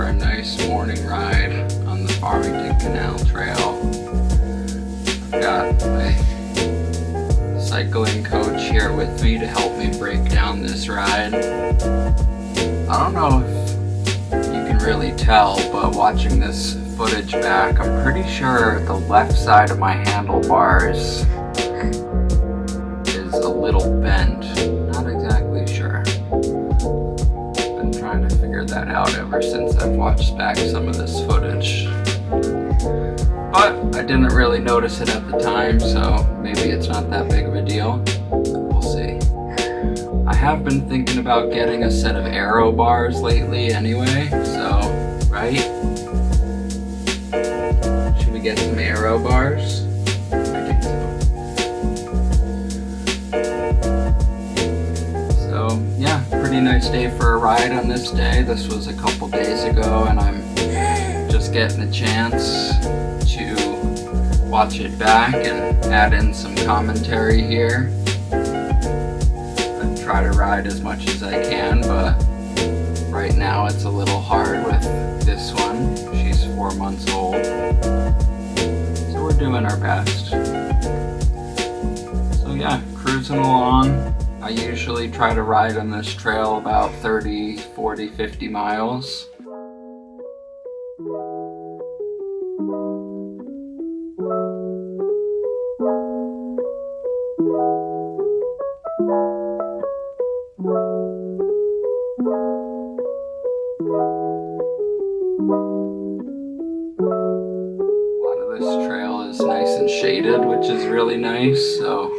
for a nice morning ride on the Farmington Canal Trail. I've got my cycling coach here with me to help me break down this ride. I don't know if you can really tell, but watching this footage back, I'm pretty sure the left side of my handlebars is a little bent. Not exactly sure. Been trying to figure that out ever since I've watched back some of this footage. But I didn't really notice it at the time, so maybe it's not that big of a deal. We'll see. I have been thinking about getting a set of aero bars lately anyway, so, right? Should we get some aero bars? I think so. So, yeah, pretty nice day for a ride on this day. This was a couple days ago, and I'm just getting a chance to watch it back and add in some commentary here. I try to ride as much as I can, but right now it's a little hard with this one. She's 4 months old, so we're doing our best. So yeah, cruising along. I usually try to ride on this trail about 30, 40, 50 miles. This trail is nice and shaded, which is really nice, so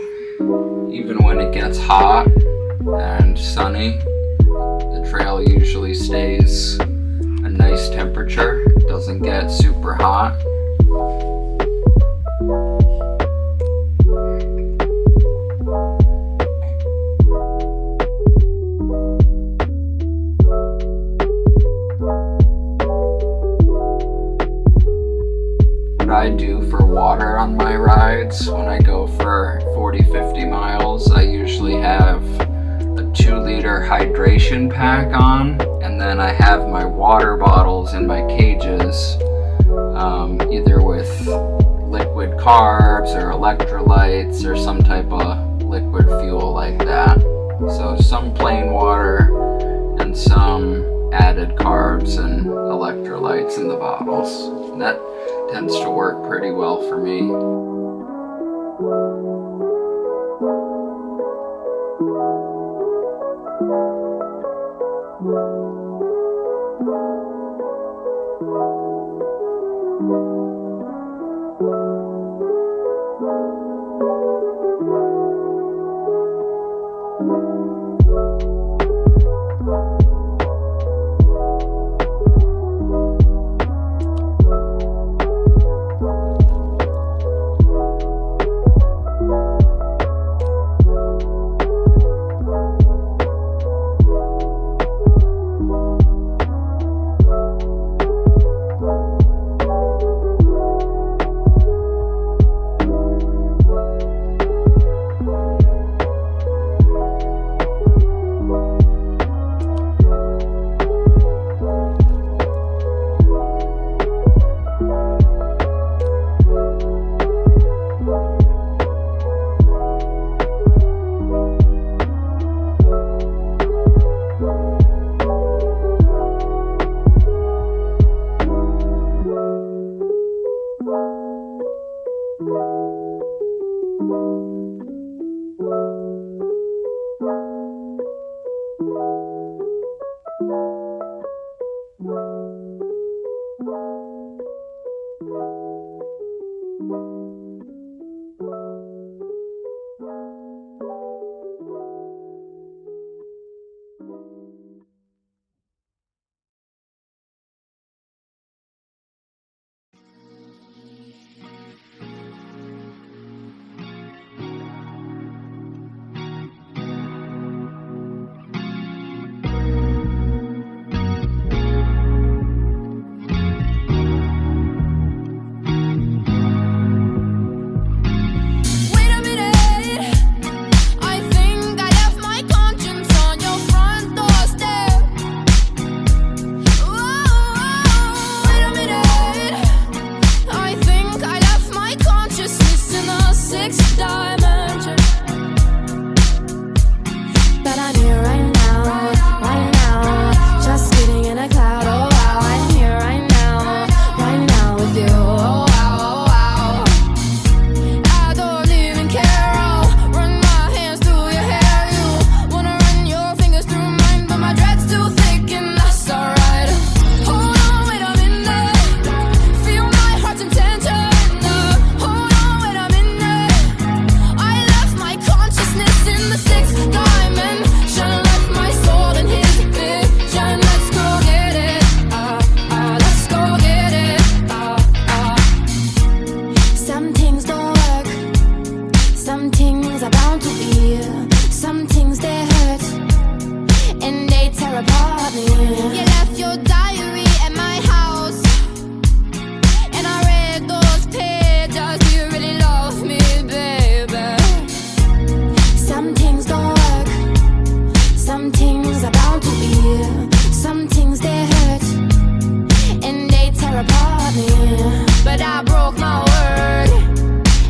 even when it gets hot and sunny, the trail usually stays a nice temperature. It doesn't get super hot. I do for water on my rides when I go for 40-50 miles. I usually have a 2-liter hydration pack on, and then I have my water bottles in my cages, either with liquid carbs or electrolytes or some type of liquid fuel like that. So some plain water and some added carbs and electrolytes in the bottles. And that tends to work pretty well for me. are bound to be. Some things they hurt and they tear apart me. You left your diary at my house, and I read those pages. Do you really love me, baby? Some things don't work, some things are bound to be. Some things they hurt and they tear apart me. But I broke my word,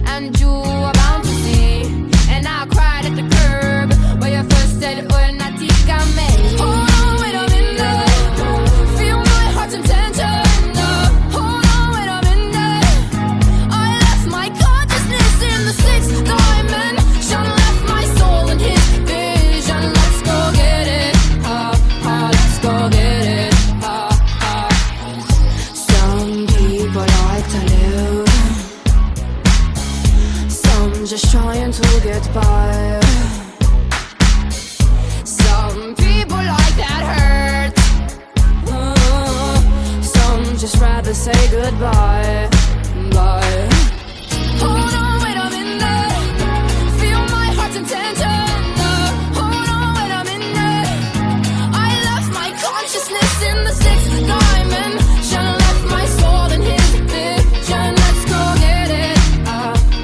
and you are bound to see. And I cried at the curb where you first said, oh, natika me. Hold on, wait a minute. Feel my heart's intention. Hold on, wait a minute. I left my consciousness in the sixth dimension. Left my soul in his vision. Let's go get it. Let's go get it. Some people like to live, some just trying to get by. Some people like that hurt, some just rather say goodbye. Bye. Hold on, wait a minute. Feel my heart's intention. Hold on, wait a minute. I left my consciousness in the sixth dimension. Left my soul in his vision. Let's go get it.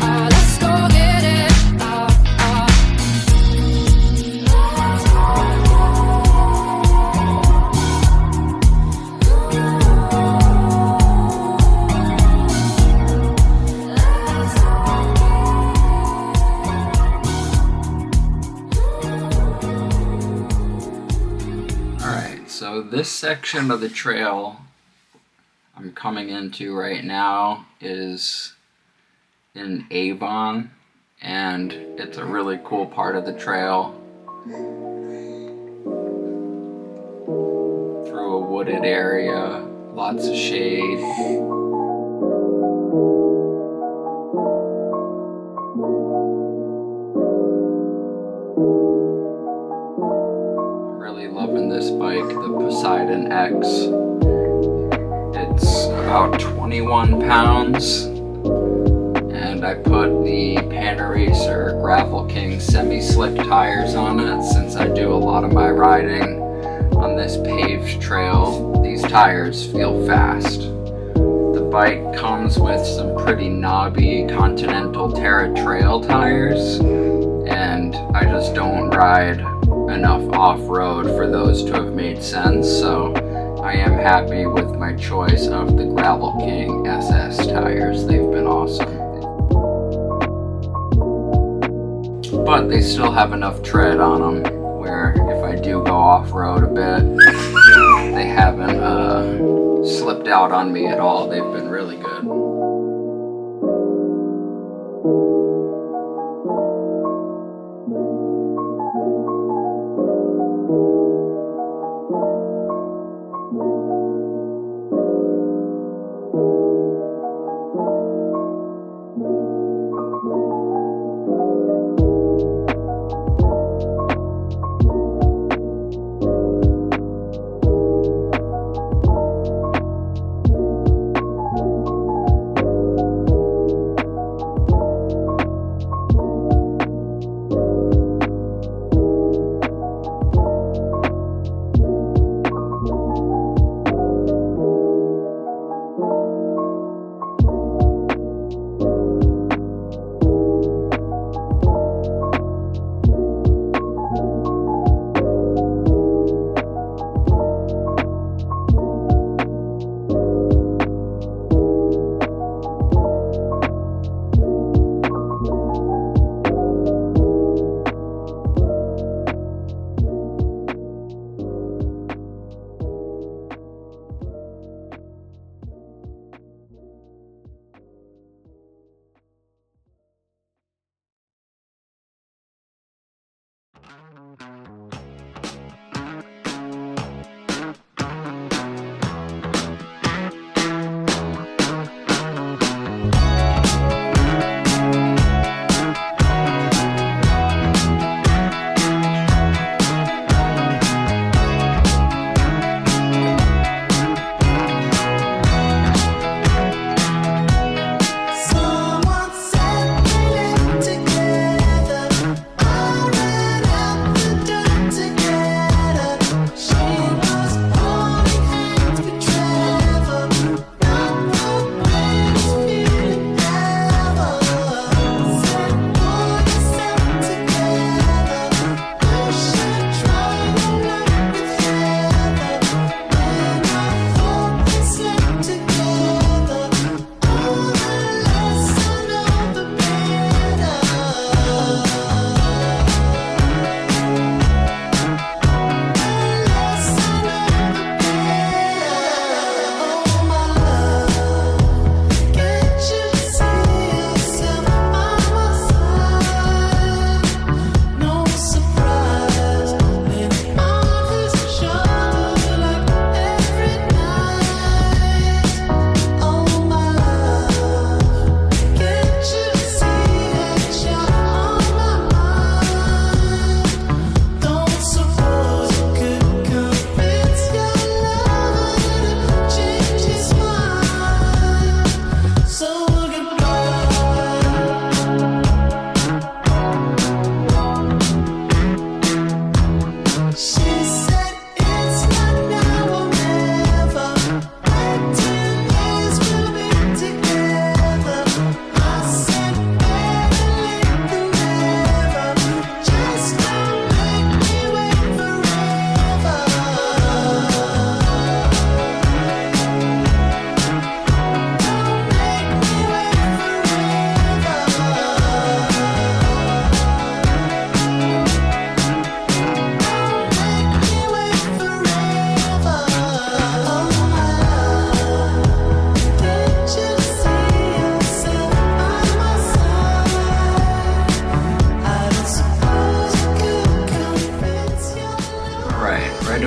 Let's go get it. Alright, so this section of the trail I'm coming into right now is in Avon, and it's a really cool part of the trail. Through a wooded area, lots of shade. Really loving this bike, the Poseidon X. It's about 21 pounds, and I put the Panaracer gravelking semi-slick tires on it since I do a lot of my riding on this paved trail. These tires feel fast. The bike comes with some pretty knobby Continental Terra Trail tires, and I just don't ride enough off-road for those to have made sense, so I am happy with my choice of the gravelking SS tires. They've been awesome. But they still have enough tread on them where if I do go off-road a bit, they haven't slipped out on me at all. They've been really good.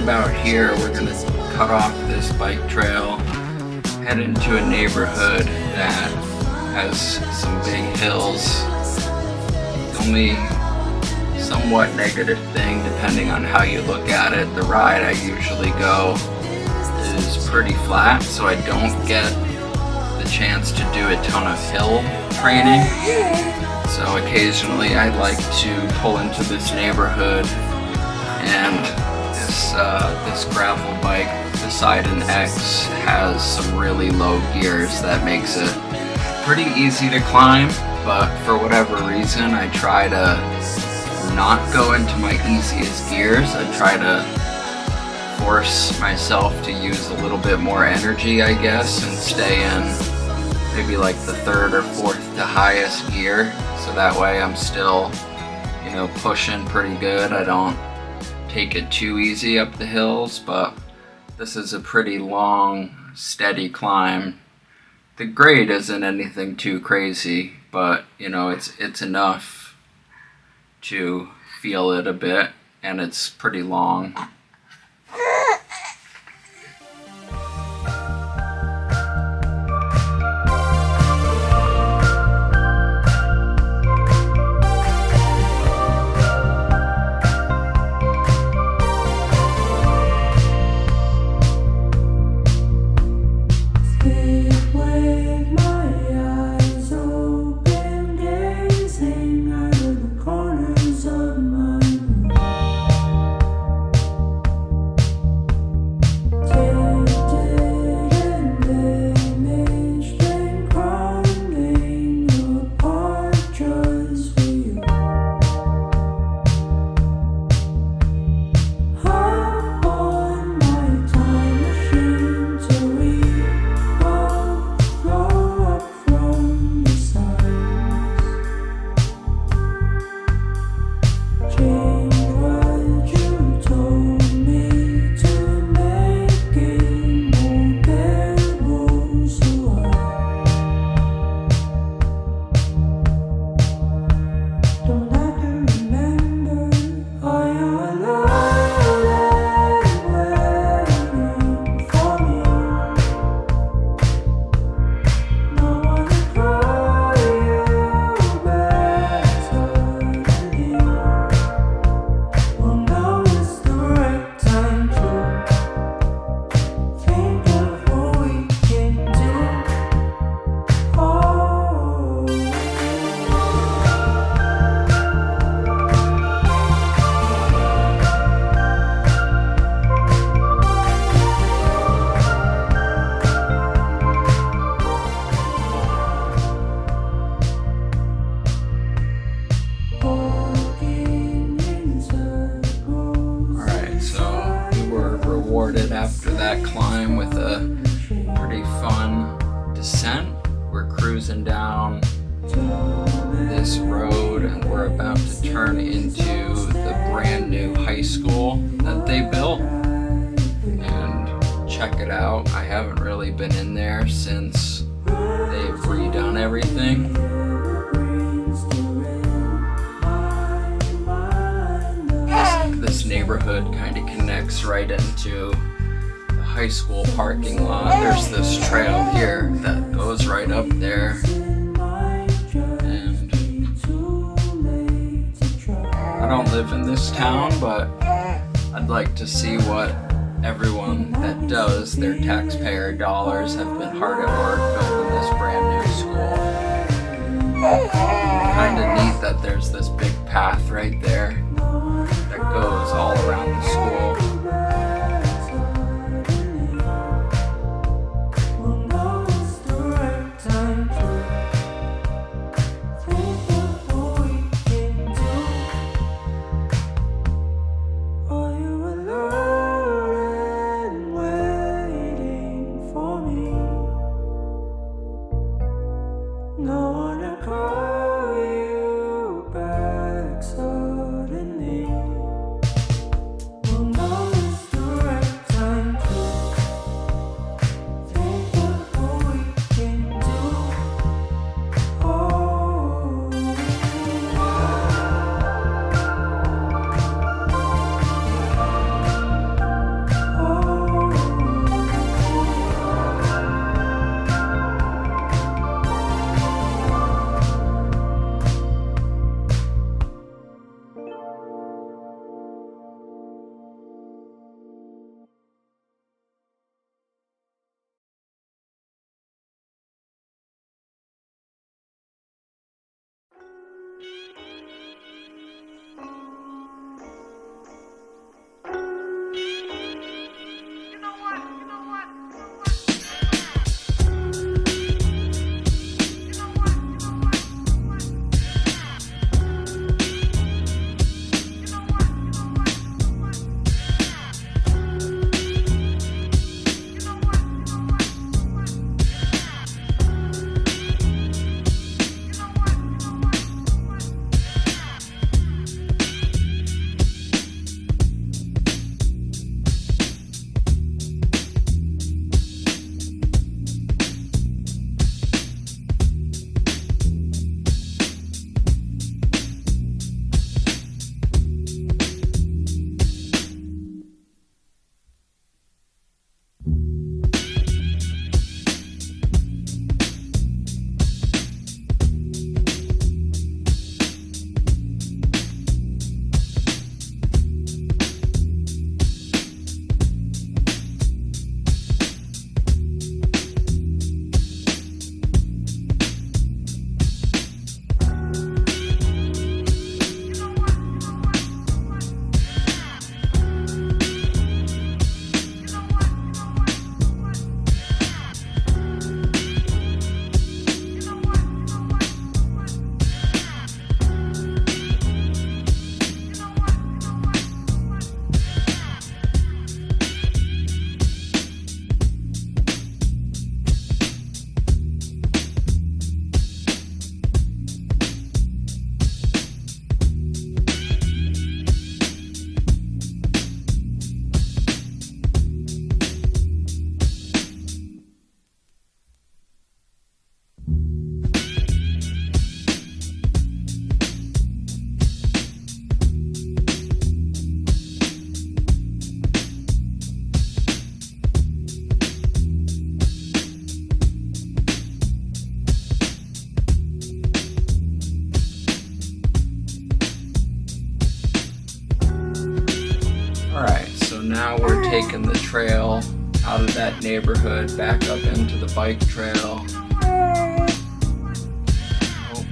about here, we're gonna cut off this bike trail, head into a neighborhood that has some big hills. The only somewhat negative thing, depending on how you look at it, the ride I usually go is pretty flat, so I don't get the chance to do a ton of hill training. So occasionally I like to pull into this neighborhood, and this gravel bike, Poseidon X, has some really low gears that makes it pretty easy to climb, but for whatever reason I try to not go into my easiest gears. I try to force myself to use a little bit more energy, I guess, and stay in maybe like the third or fourth to highest gear, so that way I'm still, pushing pretty good. I don't take it too easy up the hills, but this is a pretty long, steady climb. The grade isn't anything too crazy, but it's enough to feel it a bit, and it's pretty long. After that climb with a pretty fun descent. We're cruising down this road, and we're about to turn into the brand new high school that they built, and check it out. I haven't really been in there since they've redone everything. This neighborhood kind of connects right into high school parking lot. There's this trail here that goes right up there, and I don't live in this town, but I'd like to see what everyone that does, their taxpayer dollars have been hard at work building this brand new school. Kind of neat that there's this big path right there that goes all around the school. Well, no Alright, so now we're taking the trail out of that neighborhood back up into the bike trail. Oh,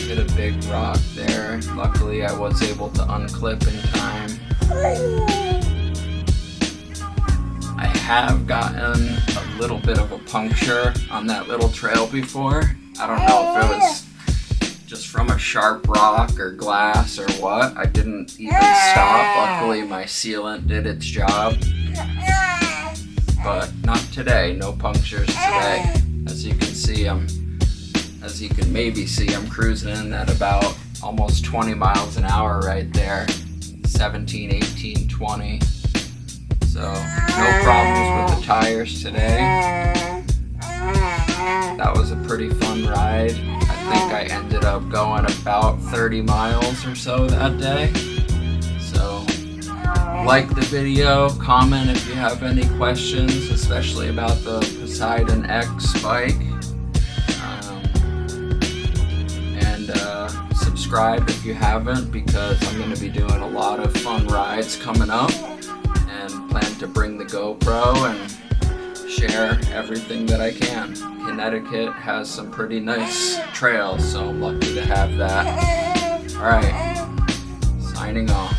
hit a big rock there. Luckily I was able to unclip in time. I have gotten a little bit of a puncture on that little trail before. I don't know if it was just from a sharp rock or glass or what. I didn't even stop. Luckily my sealant did its job. But not today, no punctures today. As you can see, as you can maybe see, I'm cruising in at about almost 20 miles an hour right there. 17, 18, 20. So no problems with the tires today. That was a pretty fun ride. I think I ended up going about 30 miles or so that day. So like the video, comment if you have any questions, especially about the Poseidon X bike. And subscribe if you haven't, because I'm going to be doing a lot of fun rides coming up, and plan to bring the GoPro and share everything that I can. Connecticut has some pretty nice trails, so I'm lucky to have that. Alright, signing off.